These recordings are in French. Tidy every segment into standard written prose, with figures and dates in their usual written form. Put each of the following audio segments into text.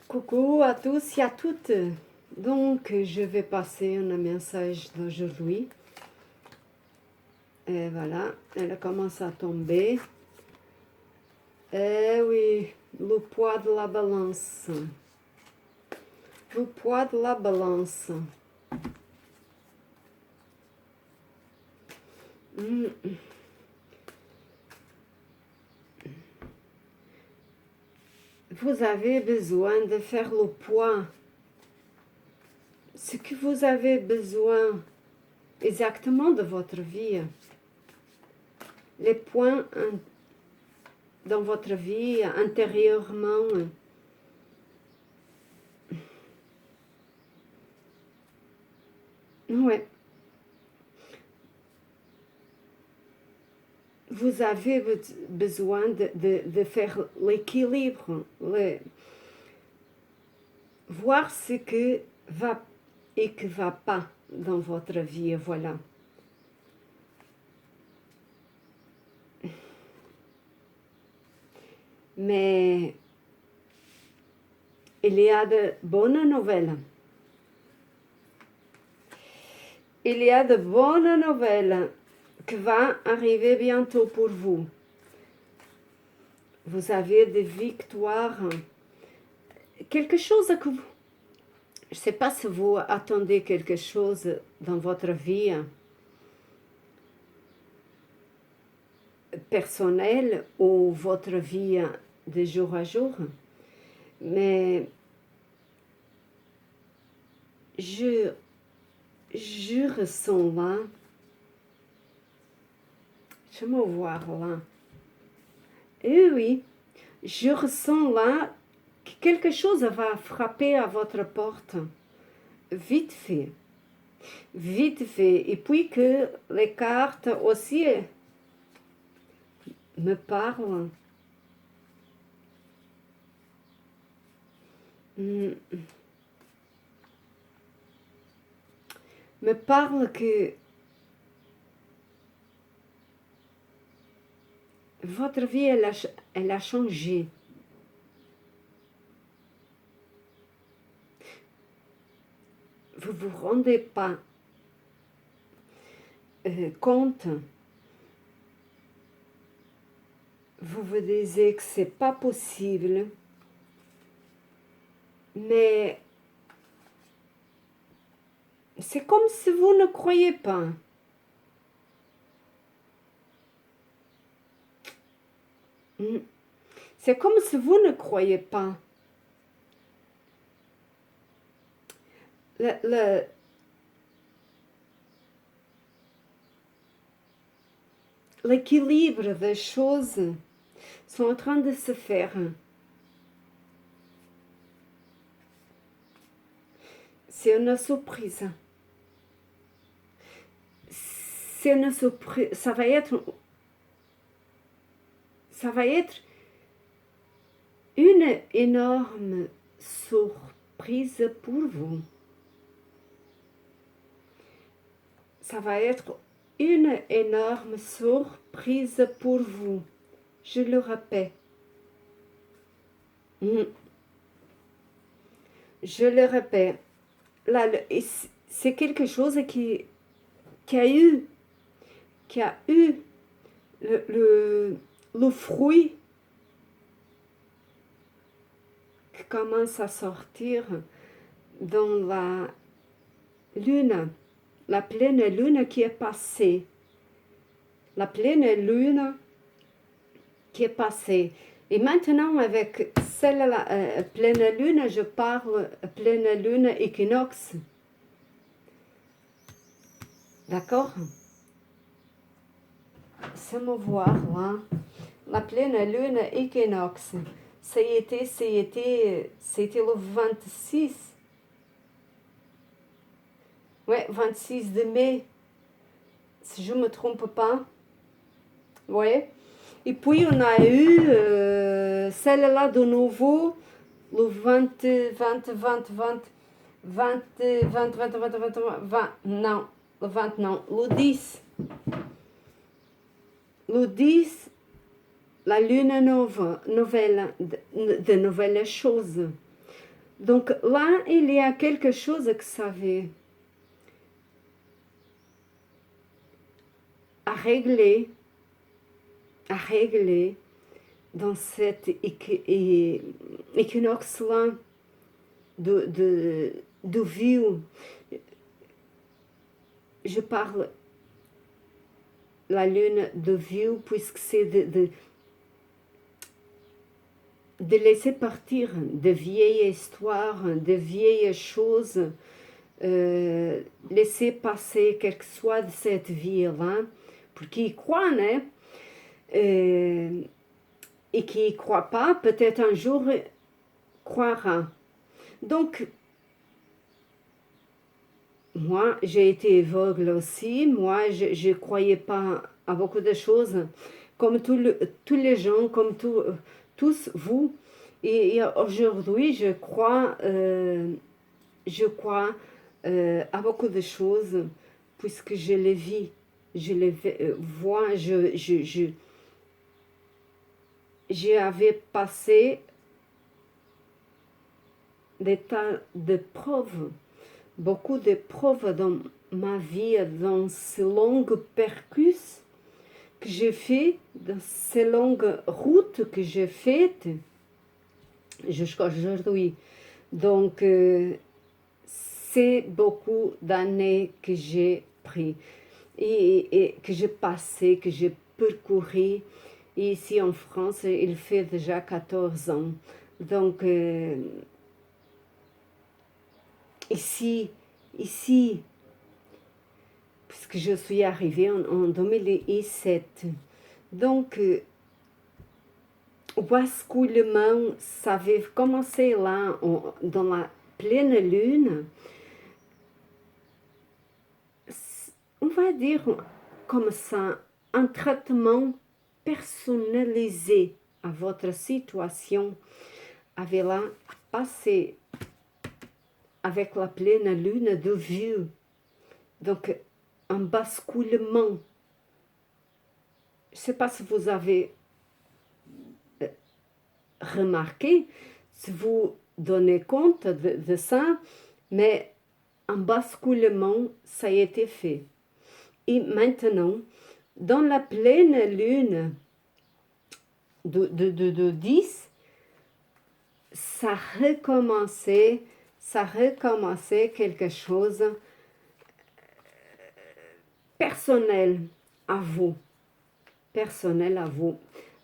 Coucou à tous et à toutes. Donc, je vais passer un message d'aujourd'hui. Et voilà, elle commence à tomber. Eh oui, le poids de la balance. Le poids de la balance. Vous avez besoin de faire le poids. Ce que vous avez besoin exactement de votre vie. Les points dans votre vie intérieurement. Ouais. Vous avez besoin de faire l'équilibre, voir ce que va et que va pas dans votre vie, voilà. Mais il y a de bonnes nouvelles. Il y a de bonnes nouvelles qui vont arriver bientôt pour vous. Vous avez des victoires. Quelque chose que vous... Je ne sais pas si vous attendez quelque chose dans votre vie personnelle ou votre vie de jour à jour, mais je ressens là, je me vois là, et oui, je ressens là que quelque chose va frapper à votre porte, vite fait, et puis que les cartes aussi me parlent. Me parle que votre vie, elle a changé. Vous ne vous rendez pas compte. Vous vous disiez que ce n'est pas possible. Mais c'est comme si vous ne croyez pas. C'est comme si vous ne croyez pas. L'équilibre des choses sont en train de se faire. C'est une surprise. C'est une surprise. Ça va être une énorme surprise pour vous. Ça va être une énorme surprise pour vous. Je le répète. Je le répète. Là, c'est quelque chose qui a eu le fruit qui commence à sortir dans la lune, la pleine lune qui est passée. La pleine lune qui est passée. Et maintenant, avec celle-là, pleine lune, je parle pleine lune équinoxe. D'accord? C'est me voir là. La pleine lune équinoxe. C'était le 26. Ouais, 26 de mai. Si je ne me trompe pas. Ouais. Et puis on a eu celle-là de nouveau, le 20, non, le 20 non, le 10. Le 10, la lune nouvelle, de nouvelles choses. Donc là, il y a quelque chose que ça va à régler dans cet équinoxe-là de vie. Je parle la lune de vie puisque c'est de laisser partir de vieilles histoires, de vieilles choses, laisser passer quelque soit de cette vie-là, pour qui y croient, hein, et qui n'y croient pas, peut-être un jour croira. Donc, moi, j'ai été aveugle aussi. Moi, je ne croyais pas à beaucoup de choses, comme tous les gens, comme tous vous. Et aujourd'hui, je crois à beaucoup de choses, puisque je les vis, je les vois, j'avais passé des tas de preuves, beaucoup de preuves dans ma vie, dans ces longues percus que j'ai fait, dans ces longues routes que j'ai faites jusqu'à aujourd'hui. Donc, c'est beaucoup d'années que j'ai pris et que j'ai passé, que j'ai parcouru. Et ici en France, il fait déjà 14 ans. Donc, ici, puisque je suis arrivée en 2007. Donc, basculement, ça avait commencé là, dans la pleine lune. On va dire comme ça, un traitement personnalisé à votre situation avait là passé avec la pleine lune de vue. Donc, un basculement. Je ne sais pas si vous avez remarqué, si vous donnez compte de ça, mais un basculement, ça a été fait. Et maintenant, dans la pleine lune de 10, ça recommençait quelque chose personnel à vous. Personnel à vous.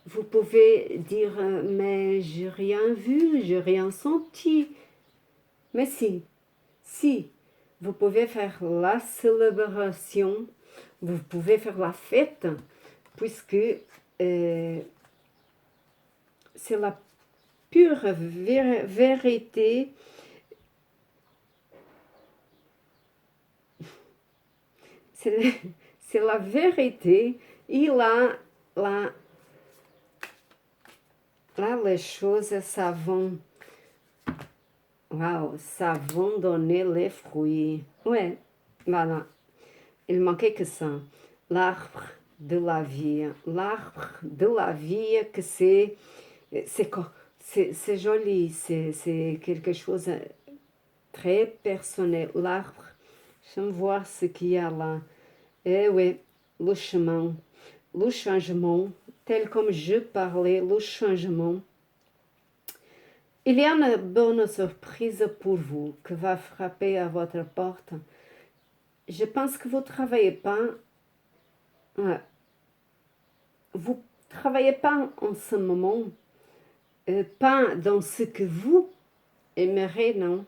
Vous pouvez dire, mais j'ai rien vu, j'ai rien senti. Mais si, vous pouvez faire la célébration, vous pouvez faire la fête, puisque c'est la pure vérité. C'est la vérité. Et là, les choses, ça vont donner les fruits. Ouais, voilà. Il manquait que ça. L'arbre de la vie. L'arbre de la vie, que c'est joli. C'est quelque chose de très personnel. L'arbre. J'aime voir ce qu'il y a là. Eh oui, le chemin, le changement, tel comme je parlais, le changement. Il y a une bonne surprise pour vous qui va frapper à votre porte. Je pense que vous ne travaillez pas. Vous travaillez pas en ce moment, pas dans ce que vous aimerez, non.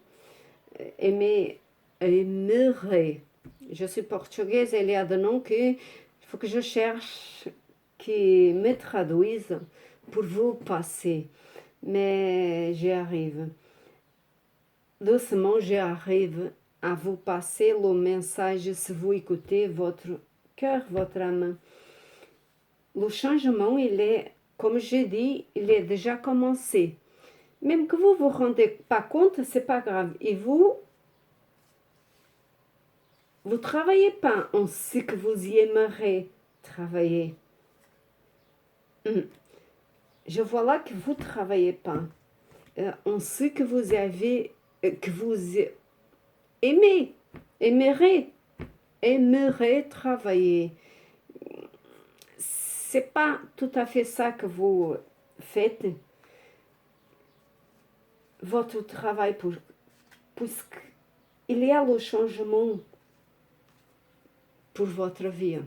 Aimerez. Je suis portugaise, il y a des noms qu'il faut que je cherche qui me traduisent pour vous passer. Mais j'y arrive. Doucement, j'arrive à vous passer le message si vous écoutez votre cœur, votre âme. Le changement, il est, comme j'ai dit, il est déjà commencé. Même que vous ne vous rendez pas compte, c'est pas grave. Et vous ne travaillez pas en ce que vous y aimeriez travailler. Je vois là que vous ne travaillez pas en ce que vous avez que vous aimerez travailler. C'est pas tout à fait ça que vous faites, votre travail, puisqu'il y a le changement pour votre vie.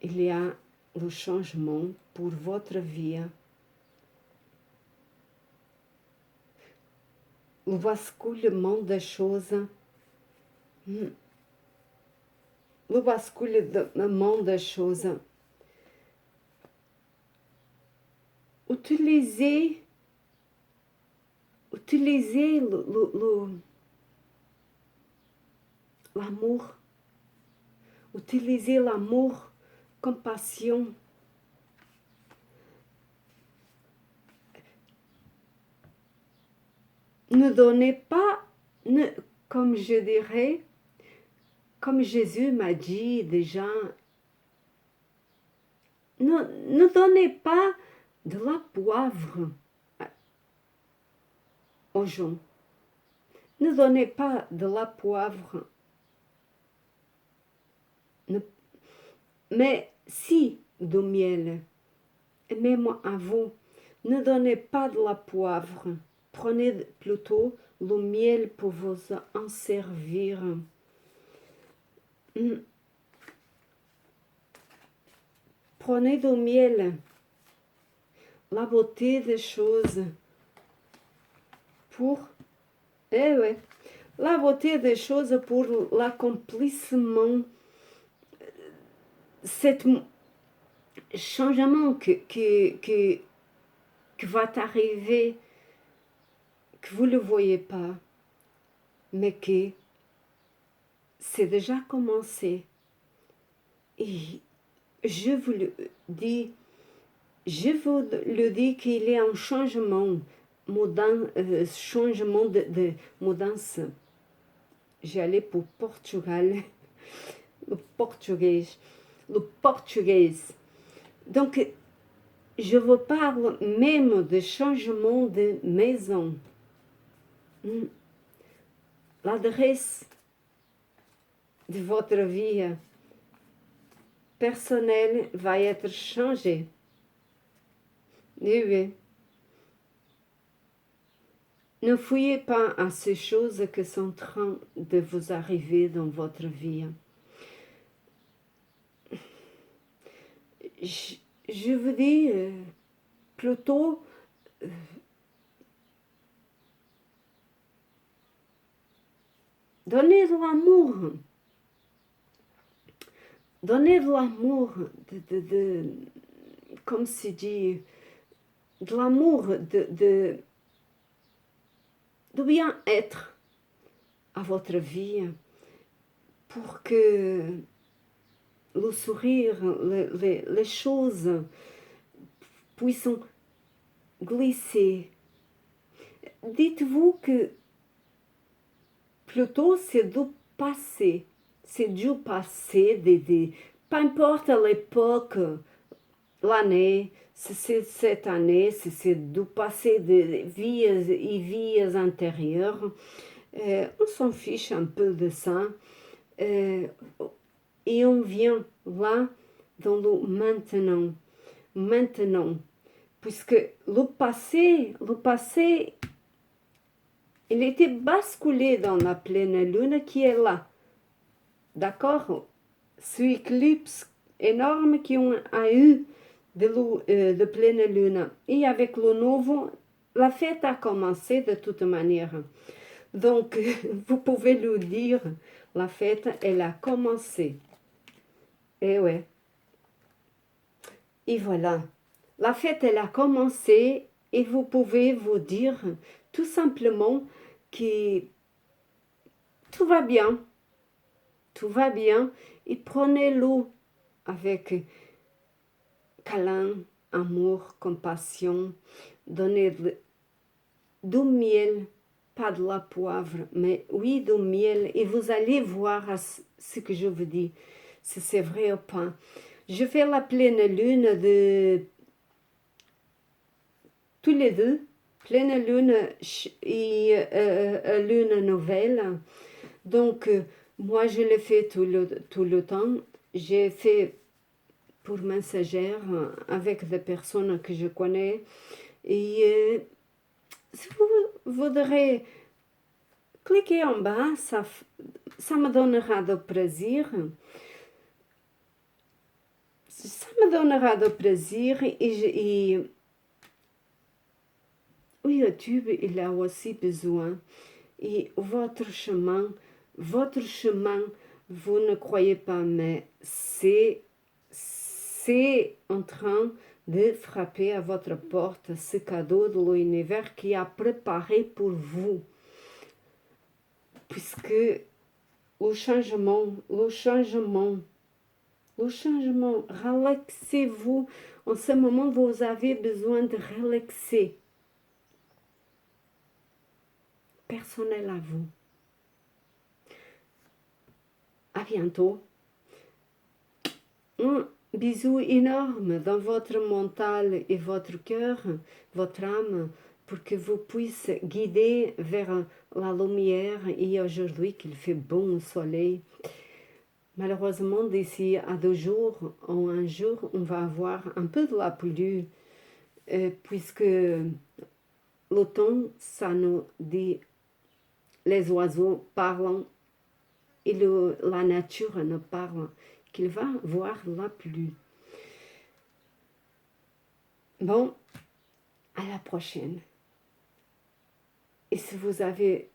Il y a le changement pour votre vie. Le basculement des choses. Le basculement des choses. Utilisez l'amour. Utilisez l'amour, compassion. Ne donnez pas, comme je dirais, comme Jésus m'a dit déjà, ne donnez pas de la poivre aux gens. Ne donnez pas de la poivre. Mais si du miel, même à vous, ne donnez pas de la poivre. Prenez plutôt le miel pour vous en servir. Prenez du miel, la beauté des choses pour, la beauté des choses pour l'accomplissement, cet changement que va arriver, que vous ne le voyez pas, mais que c'est déjà commencé. Et je vous le dis qu'il y a un changement, changement de mudança. J'allais pour Portugal, le portugais. Donc, je vous parle même de changement de maison. L'adresse de votre vie personnelle va être changée. Oui. Ne fouillez pas à ces choses qui sont en train de vous arriver dans votre vie. Je vous dis plutôt donnez de l'amour. Donnez de l'amour, comme c'est dit, de l'amour, de bien-être à votre vie pour que le sourire, les choses puissent glisser. Dites-vous que plutôt c'est du passé. C'est du passé, peu importe l'époque, l'année, si c'est cette année, si c'est du passé de vies et vies antérieures, on s'en fiche un peu de ça. Et on vient là dans le maintenant. Maintenant, puisque le passé, il était basculé dans la pleine lune qui est là. D'accord? Ce éclipse énorme qu'on a eu de pleine lune. Et avec le nouveau, la fête a commencé de toute manière. Donc, vous pouvez le dire, la fête, elle a commencé. Et ouais. Et voilà. La fête, elle a commencé et vous pouvez vous dire tout simplement que tout va bien. Tout va bien et prenez-le avec câlin, amour, compassion. Donnez du miel, pas de la poivre, mais oui du miel et vous allez voir ce que je vous dis, si c'est vrai ou pas. Je fais la pleine lune de tous les deux, pleine lune et lune nouvelle. Donc, moi, je le fais tout le temps. J'ai fait pour messagère avec des personnes que je connais. Et si vous voudrez cliquer en bas, ça me donnera de plaisir. Ça me donnera de plaisir et YouTube, il a aussi besoin. Et votre chemin, vous ne croyez pas, mais c'est en train de frapper à votre porte ce cadeau de l'univers qui a préparé pour vous. Puisque le changement, relaxez-vous. En ce moment, vous avez besoin de relaxer. Personnel à vous. À bientôt. Un bisou énorme dans votre mental et votre cœur, votre âme, pour que vous puissiez guider vers la lumière. Et aujourd'hui qu'il fait bon soleil. Malheureusement, d'ici à 2 jours, en un jour, on va avoir un peu de la pluie, puisque l'automne, ça nous dit, les oiseaux parlent et la nature nous parle qu'il va voir la pluie. Bon, à la prochaine. Et si vous avez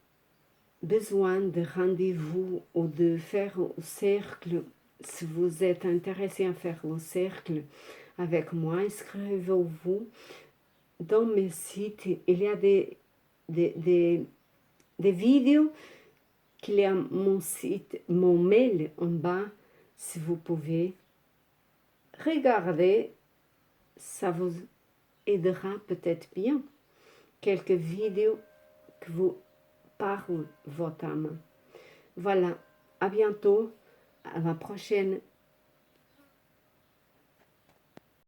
besoin de rendez-vous ou de faire un cercle, si vous êtes intéressé à faire le cercle avec moi, inscrivez-vous dans mes sites. Il y a des vidéos qu'il y a mon site, mon mail en bas, si vous pouvez. Regardez, ça vous aidera peut-être bien. Quelques vidéos que vous parlent votre âme. Voilà, à bientôt, à la prochaine